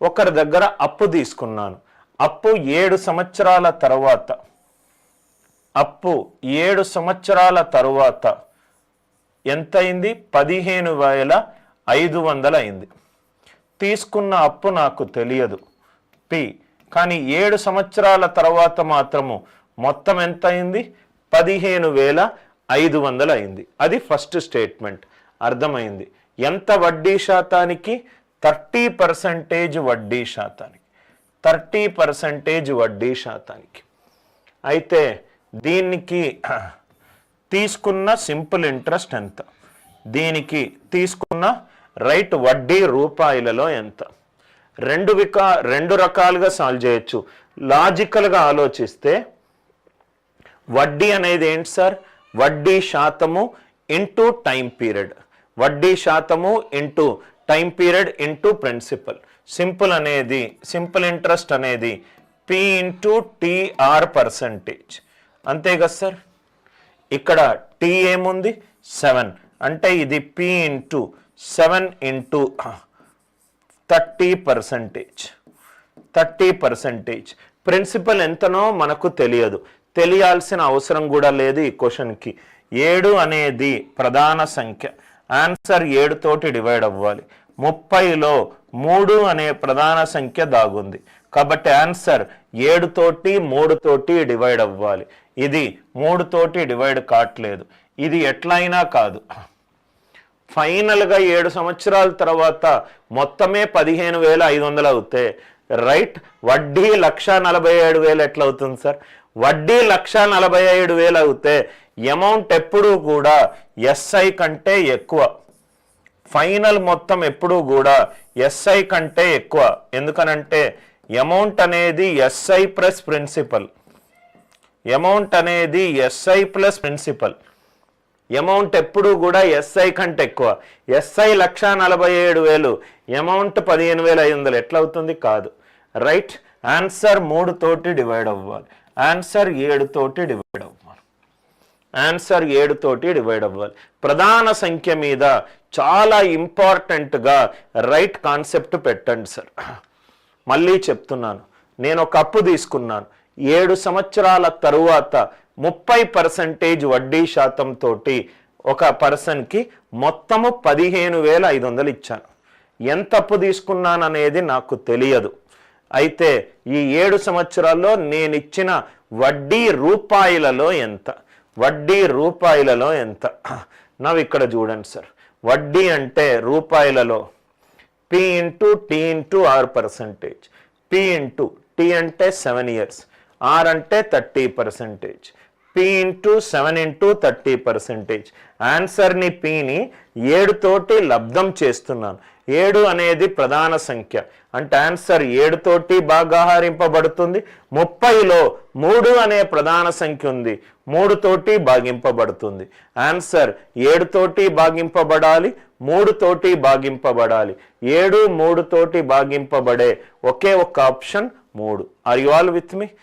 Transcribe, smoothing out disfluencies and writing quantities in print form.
ఒకరి దగ్గర అప్పు తీసుకున్నాను. అప్పు 7 సంవత్సరాల తర్వాత అప్పు 7 సంవత్సరాల తర్వాత ఎంత అయింది? 15,500 అయింది. తీసుకున్న అప్పు నాకు తెలియదు పి. కానీ 7 సంవత్సరాల తర్వాత మాత్రము మొత్తం ఎంత అయింది? 15,500 అయింది. అది ఫస్ట్ స్టేట్మెంట్. అర్థమైంది. ఎంత వడ్డీ శాతానికి? 30% వడ్డీ శాతానికి. 30% వడ్డీ శాతానికి. అయితే దీనికి తీసుకున్న సింపుల్ ఇంట్రెస్ట్ ఎంత? దీనికి తీసుకున్న రైట్ వడ్డీ రూపాయలలో ఎంత? రెండు రకాలుగా సాల్వ్ చేయొచ్చు. లాజికల్గా ఆలోచిస్తే వడ్డీ అనేది ఏంటి సార్? వడ్డీ శాతము ఇంటూ టైం పీరియడ్. వడ్డీ శాతము into time period into principal. Simple interest అనేది పి ఇంటూ టీఆర్ పర్సంటేజ్. అంతే కదా సార్? ఇక్కడ టీ ఏముంది? 7. అంటే ఇది పి ఇంటూ 7 ఇంటూ 30%. 30%. ప్రిన్సిపల్ ఎంతనో మనకు తెలియదు, తెలియాల్సిన అవసరం కూడా లేదు ఈ క్వశ్చన్కి. 7 అనేది ప్రధాన సంఖ్య. ఆన్సర్ 7 తోటి డివైడ్ అవ్వాలి. 30లో 3 అనే ప్రధాన సంఖ్య దాగుంది. కాబట్టి ఆన్సర్ 7 తోటి 3 తోటి డివైడ్ అవ్వాలి. ఇది 3 తోటి డివైడ్ కావట్లేదు. ఇది ఎట్లయినా కాదు. ఫైనల్గా 7 సంవత్సరాల తర్వాత మొత్తమే 15,500 అవుతే రైట్. వడ్డీ 1,47,000 ఎట్లా అవుతుంది సార్? వడ్డీ 1,47,000 అవుతే అమౌంట్ ఎప్పుడూ కూడా ఎస్ఐ కంటే ఎక్కువ. ఫైనల్ మొత్తం ఎప్పుడూ కూడా ఎస్ఐ కంటే ఎక్కువ. ఎందుకనంటే అమౌంట్ అనేది ఎస్ఐ ప్లస్ ప్రిన్సిపల్. అమౌంట్ అనేది ఎస్ఐ ప్లస్ ప్రిన్సిపల్. అమౌంట్ ఎప్పుడూ కూడా ఎస్ఐ కంటే ఎక్కువ. ఎస్ఐ 1,47,000, అమౌంట్ 15,500 ఎట్లా అవుతుంది? కాదు. రైట్. ఆన్సర్ 3 తోటి డివైడ్ అవ్వాలి. ఆన్సర్ 7 తోటి డివైడ్ అవ్వాలి. ఆన్సర్ 7 తోటి డివైడ్ అవ్వాలి. ప్రధాన సంఖ్య మీద చాలా ఇంపార్టెంట్గా రైట్ కాన్సెప్ట్ పెట్టండి సార్. మళ్ళీ చెప్తున్నాను, నేను ఒక అప్పు తీసుకున్నాను. 7 సంవత్సరాల తరువాత 30% వడ్డీ శాతంతో ఒక పర్సన్కి మొత్తము 15,500 ఇచ్చాను. ఎంత అప్పు తీసుకున్నాను అనేది నాకు తెలియదు. అయితే ఈ 7 సంవత్సరాల్లో నేను ఇచ్చిన వడ్డీ రూపాయలలో ఎంత? వడ్డీ రూపాయలలో ఎంత? నవ్వు ఇక్కడ చూడండి సార్. వడ్డీ అంటే రూపాయలలో P into T into R percentage. P into T అంటే 7 years, ఆర్ అంటే 30%. P into 7 into 30%. ఆన్సర్ని పిని 7 తోటి లబ్ధం చేస్తున్నాను. 7 అనేది ప్రధాన సంఖ్య. అంటే ఆన్సర్ 7 తోటి భాగాహారింపబడుతుంది. 30లో 3 అనే ప్రధాన సంఖ్య ఉంది, 3 తోటి భాగింపబడుతుంది. ఆన్సర్ 7 తోటి భాగింపబడాలి, 3 తోటి భాగింపబడాలి. 7 3 తోటి భాగింపబడే ఒకే ఒక్క option 3. Are you all with me?